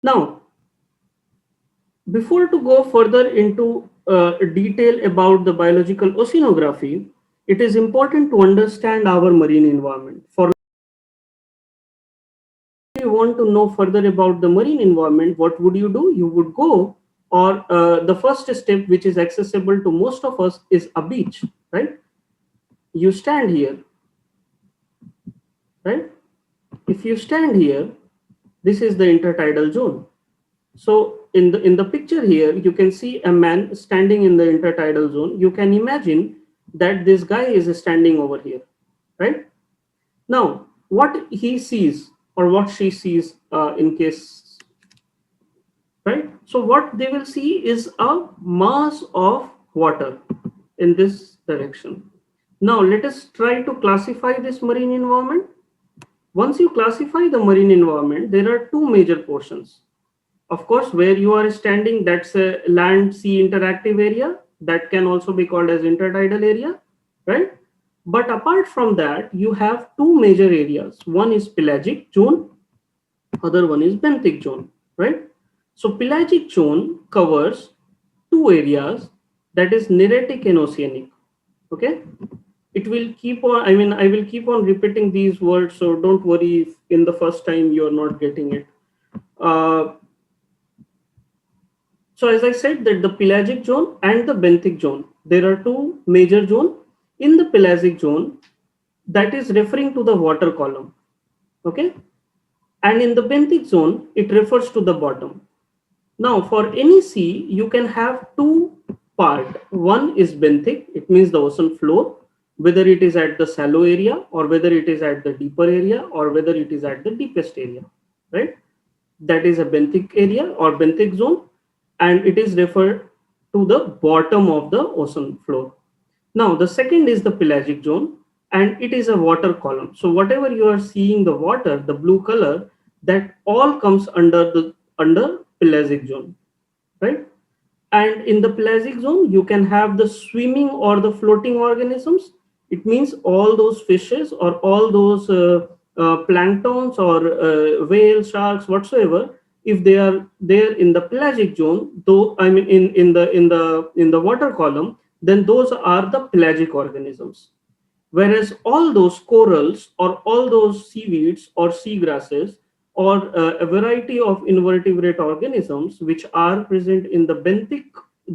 Now, before to go further into detail about the biological oceanography, it is important to understand our marine environment. For if you want to know further about the marine environment, what would you do? You would go, or the first step, which is accessible to most of us, is a beach, right? You stand here, right? If you stand here, this is the intertidal zone. So in the picture here, you can see a man standing in the intertidal zone. You can imagine that this guy is standing over here, right? Now, what he sees or what she sees in case, right? So what they will see is a mass of water in this direction. Now, let us try to classify this marine environment. Once you classify the marine environment, there are two major portions. Of course, where you are standing, that's a land sea interactive area that can also be called as intertidal area, right? But apart from that, you have two major areas. One is pelagic zone, other one is benthic zone, right? So pelagic zone covers two areas, that is Neritic and Oceanic. Okay, it will keep on, I will keep on repeating these words, so don't worry if in the first time you're not getting it. uh, So as I said that the pelagic zone and the benthic zone, there are two major zones. In the pelagic zone, that is referring to the water column, okay? And in the benthic zone, it refers to the bottom. Now for any sea, you can have two parts. One is benthic, it means the ocean floor, whether it is at the shallow area or whether it is at the deeper area or whether it is at the deepest area, right? That is a benthic area or benthic zone, and it is referred to the bottom of the ocean floor. Now the second is the pelagic zone, and it is a water column. So whatever you are seeing the water, the blue color, that all comes under pelagic zone, right? And in the pelagic zone, you can have the swimming or the floating organisms. It means all those fishes or all those planktons or whales, sharks, whatsoever. If they are there in the pelagic zone, though I mean in the water column, then those are the pelagic organisms. Whereas all those corals or all those seaweeds or seagrasses or a variety of invertebrate organisms which are present in the benthic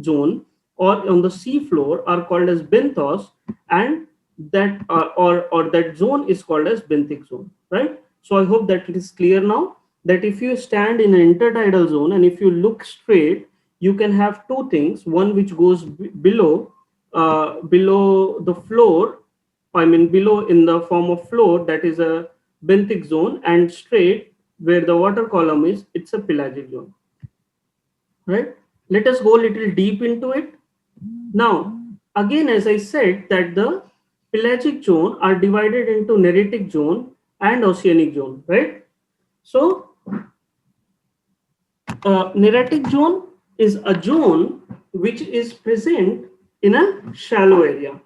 zone or on the sea floor are called as benthos, and that or that zone is called as benthic zone, right? So I hope that it is clear now that if you stand in an intertidal zone and if you look straight, you can have two things: one which goes below the floor, I mean below in the form of floor, that is a benthic zone, and straight where the water column is, it's a pelagic zone, right? Let us go a little deep into it. Now, again, as I said that the pelagic zone are divided into Neritic zone and Oceanic zone, right? So, Neritic zone is a zone which is present in a shallow area,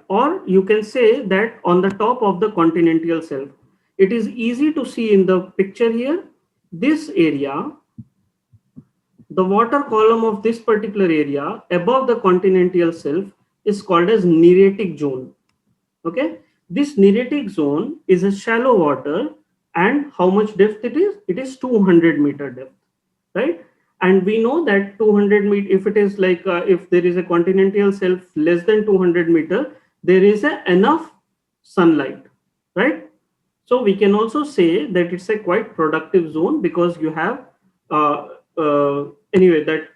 or you can say that on the top of the continental shelf. It is easy to see in the picture here. This area, the water column of this particular area above the continental shelf is called as Neritic zone. Okay, this Neritic zone is a shallow water, and how much depth it is? It is 200-meter depth, right? And we know that 200 meter, if it is like if there is a continental shelf less than 200-meter, there is enough sunlight, right? So we can also say that it's a quite productive zone because you have uh, anyway, that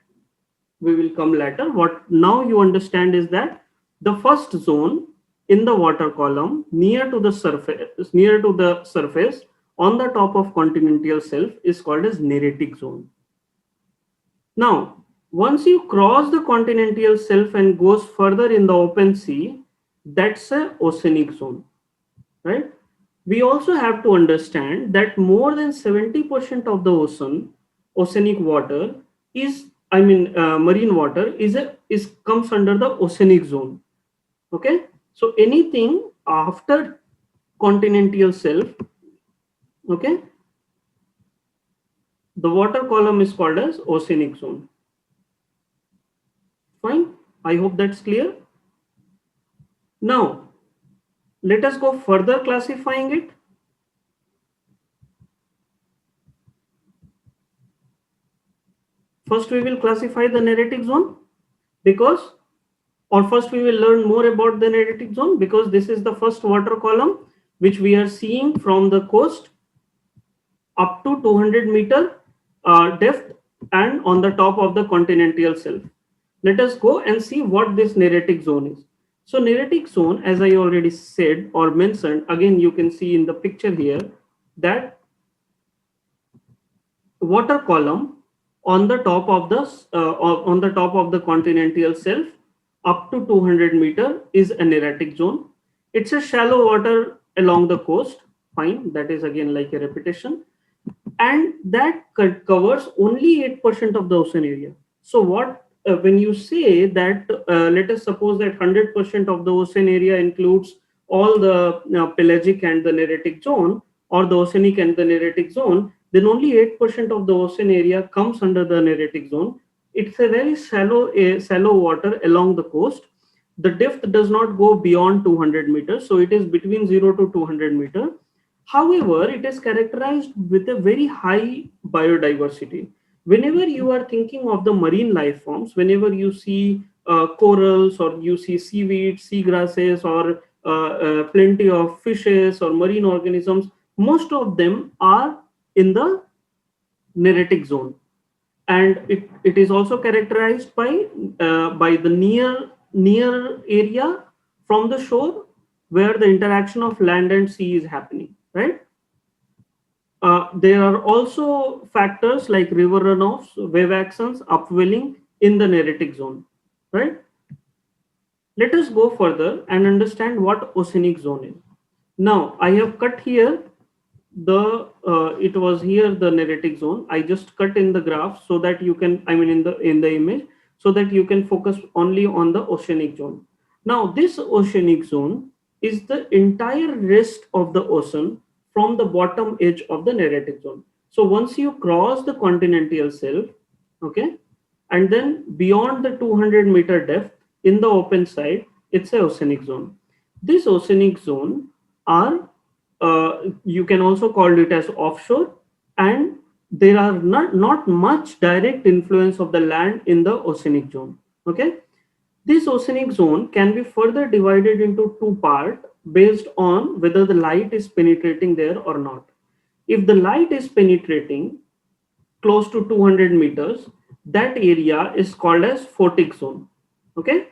we will come later. What now you understand is that the first zone in the water column near to the surface on the top of continental shelf is called as Neritic zone. Now, once you cross the continental shelf and goes further in the open sea, that's a oceanic zone, right? We also have to understand that more than 70% of the oceanic water is, marine water is comes under the oceanic zone. Okay, so anything after continental shelf, okay, the water column is called as oceanic zone. Fine. I hope that's clear. Now, let us go further classifying it. First, we will classify the neritic zone because, or first we will learn more about the neritic zone because this is the first water column which we are seeing from the coast up to 200-meter depth and on the top of the continental shelf. Let us go and see what this neritic zone is. So neritic zone, as I already said or mentioned, again you can see in the picture here that water column on the top of the continental shelf up to 200-meter is a neritic zone. It's a shallow water along the coast. Fine, that is again like a repetition, and that covers only 8% of the ocean area. So what when you say that let us suppose that 100% of the ocean area includes all the pelagic and the neritic zone, or the oceanic and the neritic zone, then only 8% of the ocean area comes under the neritic zone. It's a very shallow water along the coast. The depth does not go beyond 200 meters, so it is between 0 to 200 meter. However, it is characterized with a very high biodiversity. Whenever you are thinking of the marine life forms, whenever you see corals or you see seaweed, seagrasses, or plenty of fishes or marine organisms, most of them are in the neritic zone. And it is also characterized by the near area from the shore where the interaction of land and sea is happening, right? There are also factors like river runoffs, wave actions, upwelling in the neritic zone, right? Let us go further and understand what oceanic zone is. Now, I have cut here it was here the neritic zone. I just cut in the graph so that you can, I mean in the image, so that you can focus only on the oceanic zone. Now, this oceanic zone is the entire rest of the ocean from the bottom edge of the neritic zone. So once you cross the continental shelf, okay, and then beyond the 200-meter depth in the open side, it's a oceanic zone. This oceanic zone are you can also call it as offshore, and there are not much direct influence of the land in the oceanic zone. Okay, this oceanic zone can be further divided into two parts based on whether the light is penetrating there or not. If the light is penetrating close to 200 meters, that area is called as photic zone. Okay,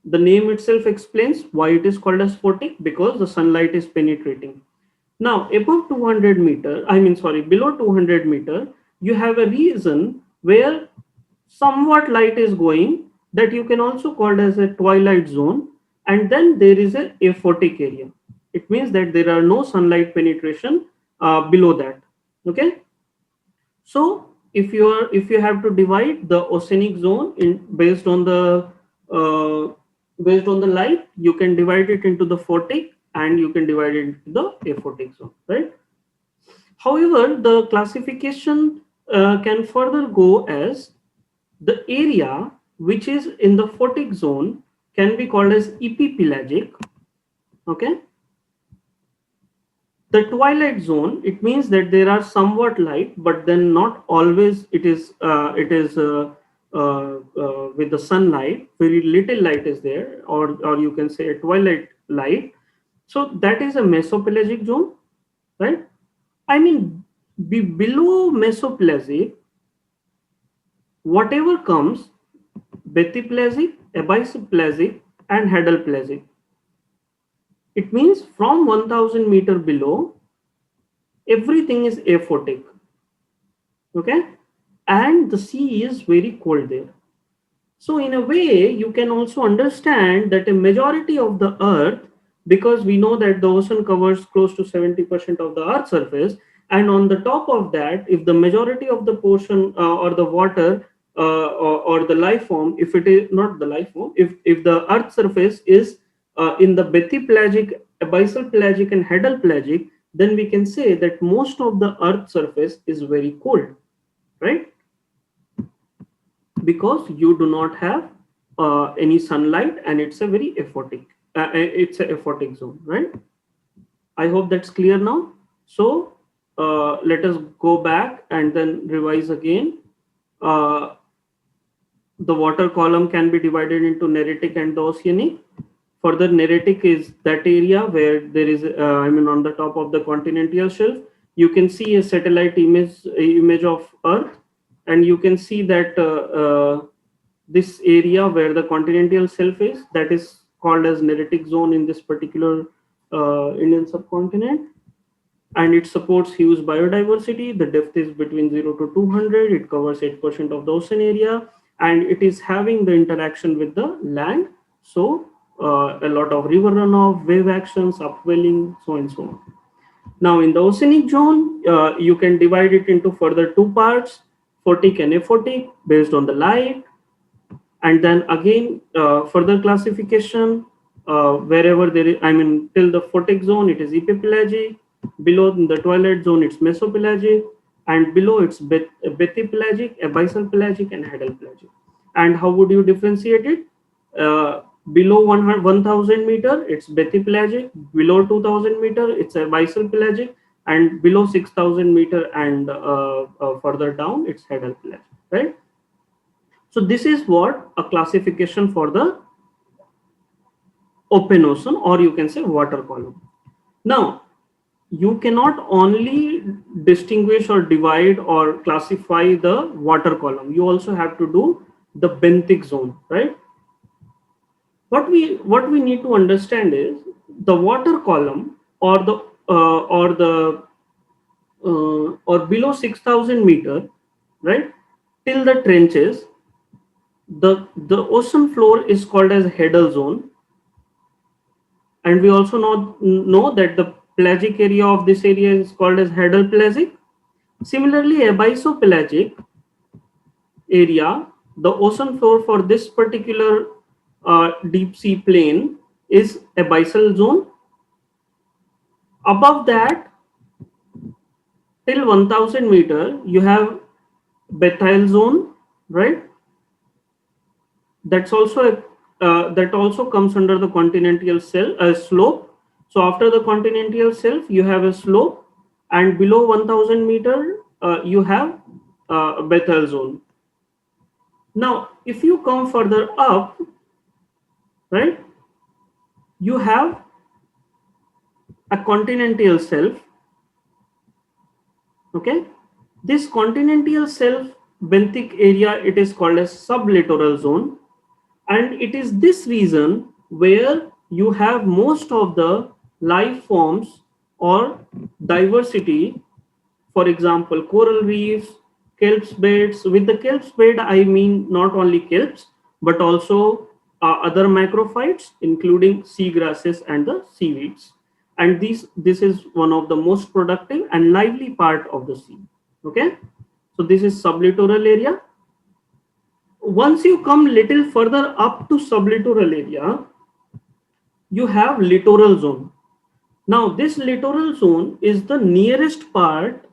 the name itself explains why it is called as photic, because the sunlight is penetrating. Now, above 200 meter, below 200 meter, you have a region where somewhat light is going, that you can also call as a twilight zone, and then there is a aphotic area. It means that there are no sunlight penetration below that. Okay. So if you have to divide the oceanic zone in uh, based on the light, you can divide it into the photic and you can divide it into the aphotic zone, right? However, the classification can further go as the area which is in the photic zone can be called as epipelagic. Okay, the twilight zone, it means that there are somewhat light, but then not always with the sunlight, very little light is there, or you can say a twilight light. So that is a mesopelagic zone, right? I mean, below mesopelagic, whatever comes bathypelagic, abyssipelagic, and hadalpelagic, it means from 1000-meter below, everything is aphotic. Okay, and the sea is very cold there. So in a way, you can also understand that a majority of the earth, because we know that the ocean covers close to 70% of the earth's surface, and on the top of that, if the majority of the portion or the water or the life form, if it is not the life form, if the earth surface is in the bathypelagic, abyssal pelagic, and hadal pelagic, then we can say that most of the Earth surface is very cold, right? Because you do not have any sunlight, and it's a very aphotic. It's a aphotic zone, right? I hope that's clear now. So let us go back and then revise again. Uh, the water column can be divided into Neritic and the Oceanic. Further, Neritic is that area where there is, on the top of the continental shelf, you can see a satellite image of Earth, and you can see that this area where the continental shelf is, that is called as Neritic zone in this particular Indian subcontinent, and it supports huge biodiversity. The depth is between 0 to 200. It covers 8% of the ocean area, and it is having the interaction with the land. So, a lot of river runoff, wave actions, upwelling, so and so on. Now, in the oceanic zone, you can divide it into further two parts: photic and aphotic, based on the light. And then again, further classification, wherever there is, till the photic zone it is epipelagic, below in the twilight zone it's mesopelagic, and below it's bathypelagic, abyssal pelagic, and hadal pelagic. And how would you differentiate it? Below 1000 meter it's bathypelagic, below 2000 meter it's abyssal pelagic, and below 6000 meter and further down it's hadal pelagic, right? So this is what a classification for the open ocean, or you can say water column. Now, you cannot only distinguish or divide or classify the water column. You also have to do the benthic zone, right? What we need to understand is the water column, or below 6000 meter, right, till the trenches, the ocean floor is called as hadal zone, and we also know that the pelagic area of this area is called as hadal pelagic. Similarly, abyssopelagic area, the ocean floor for this particular deep sea plain is abyssal zone. Above that, till 1000 meter, you have bathyl zone, right? That also comes under the continental slope. So after the continental shelf you have a slope, and below 1000 meter you have Bethel zone. Now if you come further up, right, you have a continental shelf. Okay, this continental shelf benthic area, it is called as sublittoral zone, and it is this region where you have most of the life forms or diversity. For example, coral reefs, kelp beds. With the kelp bed I mean not only kelps but also other macrophytes including seagrasses and the seaweeds, and this is one of the most productive and lively part of the sea. Okay, so this is sublittoral area. Once you come little further up to sublittoral area, you have littoral zone. Now this littoral zone is the nearest part,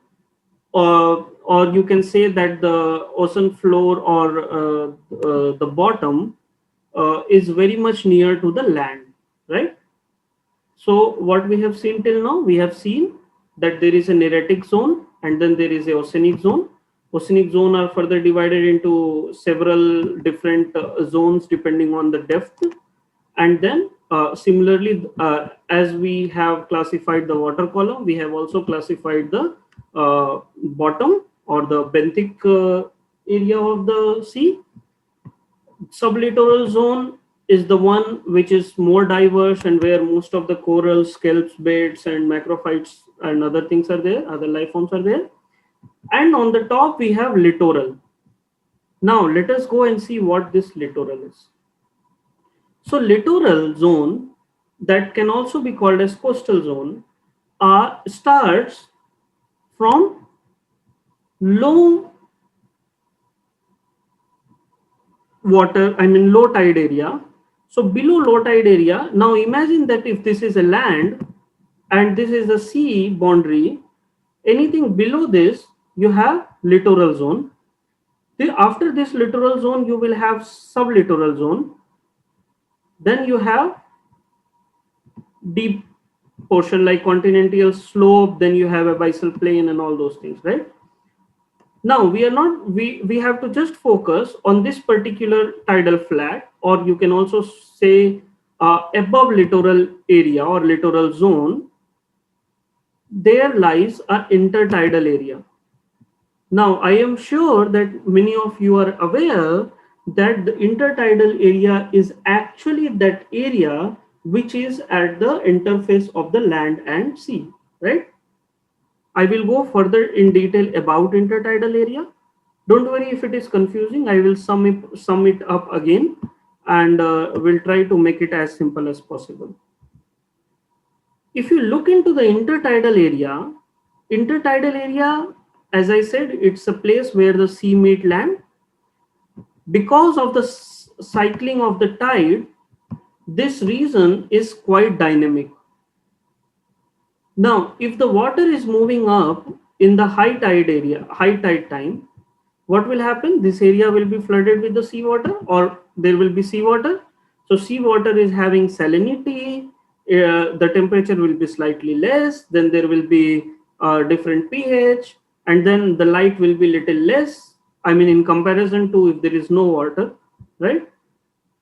or you can say that the ocean floor, or the bottom is very much near to the land, right? So what we have seen till now, we have seen that there is a Neritic zone and then there is a Oceanic zone. Oceanic zone are further divided into several different zones depending on the depth. And then similarly, as we have classified the water column, we have also classified the bottom or the benthic area of the sea. Sublittoral zone is the one which is more diverse and where most of the corals, scalps, beds, and macrophytes and other things are there, other life forms are there. And on the top, we have littoral. Now, let us go and see what this littoral is. So, littoral zone, that can also be called as coastal zone, starts from low water, low tide area. So below low tide area, now imagine that if this is a land and this is the sea boundary, anything below this, you have littoral zone. After this littoral zone, you will have sublittoral zone. Then you have deep portion like continental slope. Then you have abyssal plain and all those things, right? Now we are not, we have to just focus on this particular tidal flat, or you can also say above littoral area or littoral zone, there lies a intertidal area. Now I am sure that many of you are aware that the intertidal area is actually that area which is at the interface of the land and sea, right? I will go further in detail about intertidal area. Don't worry if it is confusing. I will sum it up again, and will try to make it as simple as possible. If you look into the intertidal area, as I said, it's a place where the sea meet land. Because of the cycling of the tide, this region is quite dynamic. Now, if the water is moving up in the high tide time, what will happen? This area will be flooded with the seawater, or there will be seawater. So seawater is having salinity. The temperature will be slightly less. Then there will be different pH, and then the light will be little less. I mean, in comparison to if there is no water, right?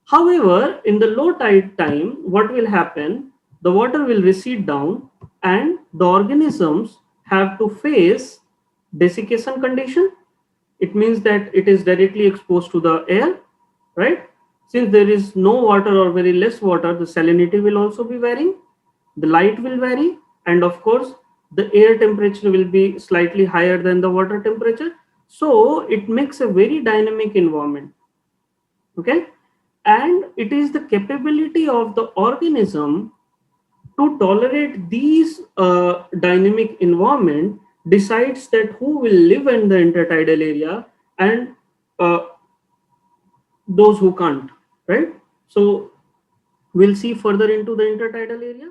However, in the low tide time, what will happen? The water will recede down, and the organisms have to face desiccation condition. It means that it is directly exposed to the air, right? Since there is no water or very less water, the salinity will also be varying, the light will vary, and of course the air temperature will be slightly higher than the water temperature. So it makes a very dynamic environment, okay? And it is the capability of the organism to tolerate these dynamic environment decides that who will live in the intertidal area, and uh, those who can't, right? So we'll see further into the intertidal area.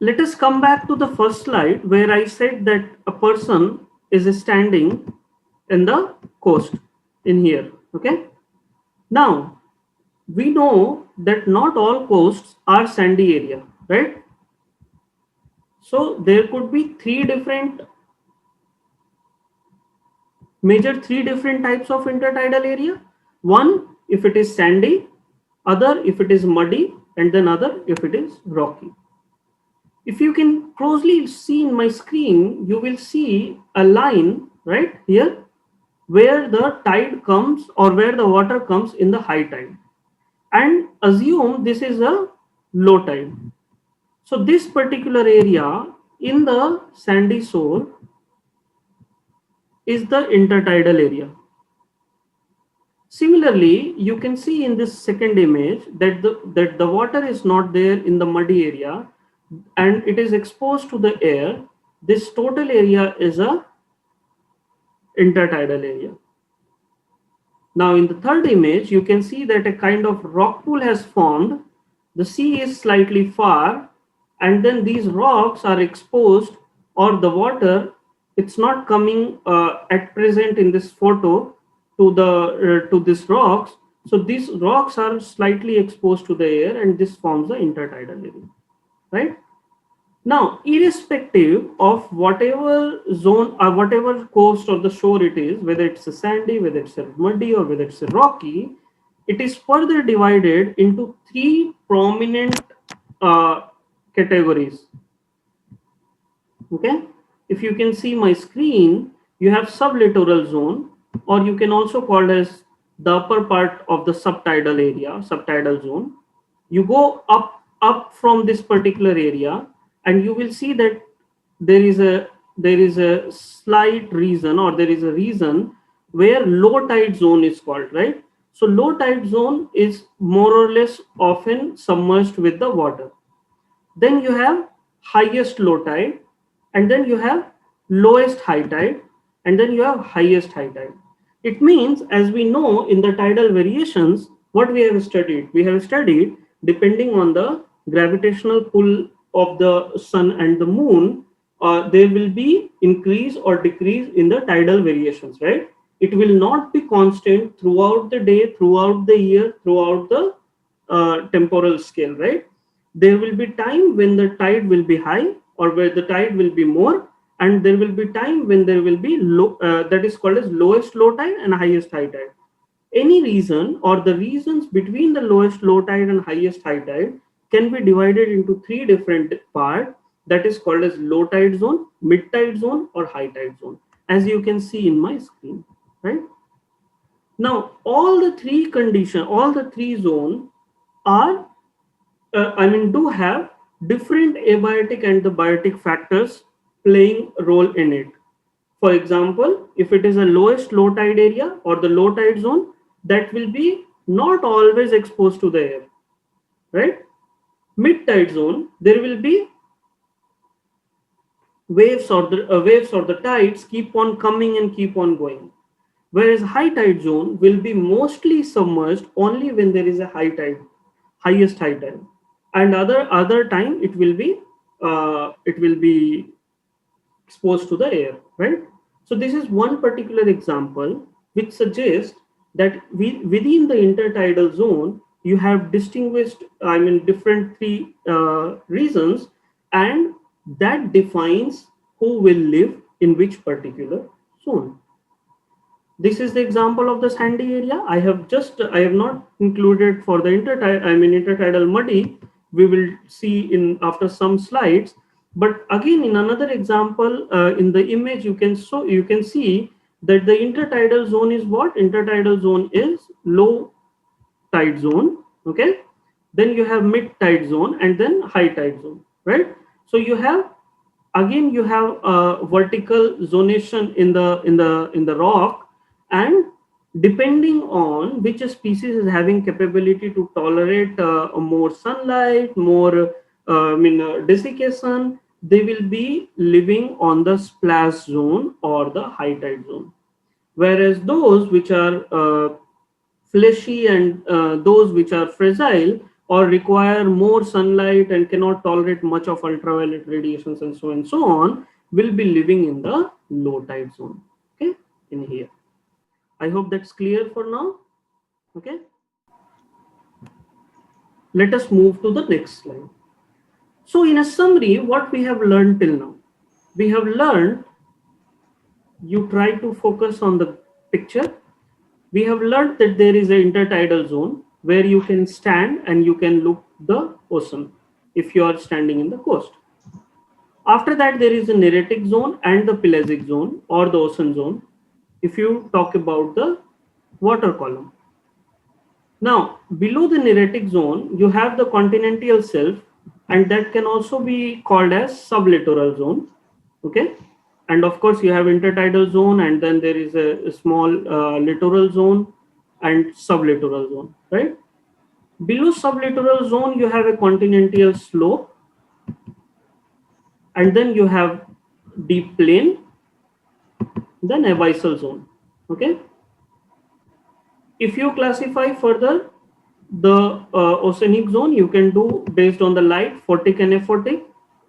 Let us come back to the first slide where I said that a person is standing in the coast in here, okay? Now we know that not all coasts are sandy area, right? So there could be three different types of intertidal area. One, if it is sandy, other if it is muddy, and then other if it is rocky. If you can closely see in my screen, you will see a line right here where the tide comes, or where the water comes in the high tide, and assume this is a low tide. So this particular area in the sandy shore is the intertidal area. Similarly, you can see in this second image that the water is not there in the muddy area, and it is exposed to the air. This total area is a intertidal area. Now in the third image, you can see that a kind of rock pool has formed. The sea is slightly far, and then these rocks are exposed, or the water, it's not coming at present in this photo to these rocks. So these rocks are slightly exposed to the air, and this forms the intertidal area, right? Now, irrespective of whatever zone or whatever coast or the shore it is, whether it's a sandy, whether it's a muddy, or whether it's a rocky, it is further divided into three prominent categories. Okay, if you can see my screen, you have sublittoral zone, or you can also call as the upper part of the subtidal area, subtidal zone. You go up from this particular area, and you will see that there is a slight region, or there is a region where low tide zone is called, right? So low tide zone is more or less often submerged with the water. Then you have highest low tide, and then you have lowest high tide, and then you have highest high tide. It means, as we know in the tidal variations, What we have studied? We have studied depending on the gravitational pull of the sun and the moon, there will be increase or decrease in the tidal variations, right? It will not be constant throughout the day, throughout the year, throughout the temporal scale, right? There will be time when the tide will be high or where the tide will be more, and there will be time when there will be low, that is called as lowest low tide and highest high tide. Any reason or the reasons between the lowest low tide and highest high tide can be divided into three different parts, that is called as low tide zone, mid tide zone, or high tide zone, as you can see in my screen, right? Now, all the three condition, all the three zone are, do have different abiotic and the biotic factors playing a role in it. For example, if it is a lowest low tide area or the low tide zone, that will be not always exposed to the air, right? Mid tide zone, there will be waves or the tides keep on coming and keep on going. Whereas high tide zone will be mostly submerged only when there is a high tide, highest high tide, and other time it will be exposed to the air, right? So this is one particular example which suggests that within the intertidal zone, you have distinguished, different three reasons, and that defines who will live in which particular zone. This is the example of the sandy area. I have not included for the intertidal muddy. We will see in after some slides. But again, in another example, in the image, you can see that the intertidal zone is what? Intertidal zone is low tide zone. Okay, then you have mid tide zone and then high tide zone, right? So you have, again, you have a vertical zonation in the rock, and depending on which species is having capability to tolerate more sunlight, more desiccation, they will be living on the splash zone or the high tide zone. Whereas those which are fleshy and those which are fragile or require more sunlight and cannot tolerate much of ultraviolet radiations and so on will be living in the low tide zone. Okay, in here. I hope that's clear for now. Okay, let us move to the next slide. So in a summary, what we have learned till now, we have learned, you try to focus on the picture. We have learned that there is an intertidal zone where you can stand and you can look the ocean if you are standing in the coast. After that, there is a Neritic zone and the pelagic zone or the ocean zone if you talk about the water column. Now, below the Neritic zone, you have the continental shelf, and that can also be called as sublittoral zone. Okay, and of course, you have intertidal zone, and then there is a small littoral zone and sublittoral zone, right? Below sublittoral zone, you have a continental slope, and then you have deep plain, then abyssal zone. Okay, if you classify further the oceanic zone, you can do based on the light, photic and aphotic,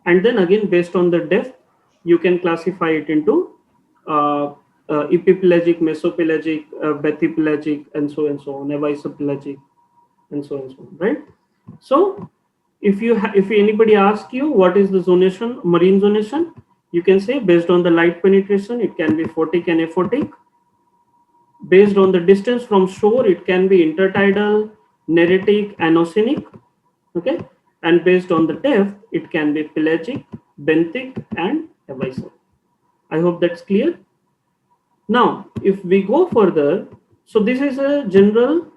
and then again based on the depth, you can classify it into epipelagic, mesopelagic, bathypelagic, and so on, abyssopelagic, and so on, right? So if anybody asks you what is the zonation, marine zonation, you can say based on the light penetration, it can be photic and aphotic. Based on the distance from shore, it can be intertidal, neritic, and oceanic. Okay, and based on the depth, it can be pelagic, benthic, and abyssal. I hope that's clear. Now, if we go further, so this is a general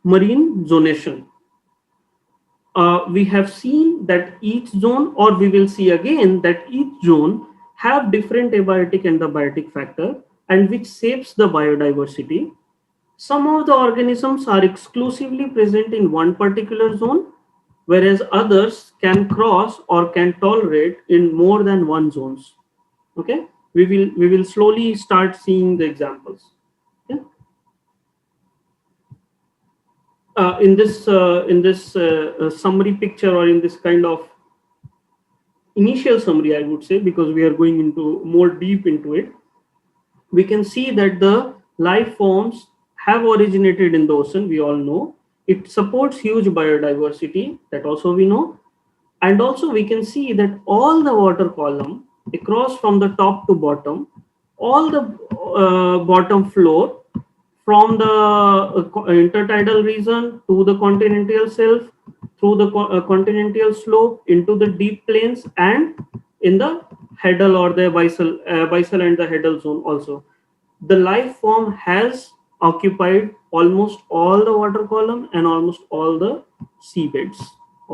marine zonation. We have seen that each zone, or we will see again that each zone have different abiotic and the biotic factor, and which shapes the biodiversity. Some of the organisms are exclusively present in one particular zone, whereas others can cross or can tolerate in more than one zones. Okay, we will slowly start seeing the examples. Okay? in this summary picture, or in this kind of initial summary, I would say, because we are going into more deep into it, we can see that the life forms have originated in the ocean. We all know it supports huge biodiversity, that also we know. And also we can see that all the water column across from the top to bottom, all the bottom floor, from the intertidal region to the continental shelf, through the continental slope into the deep plains, and in the heddle or the bisal and the heddle zone also, the life form has occupied almost all the water column and almost all the seabeds.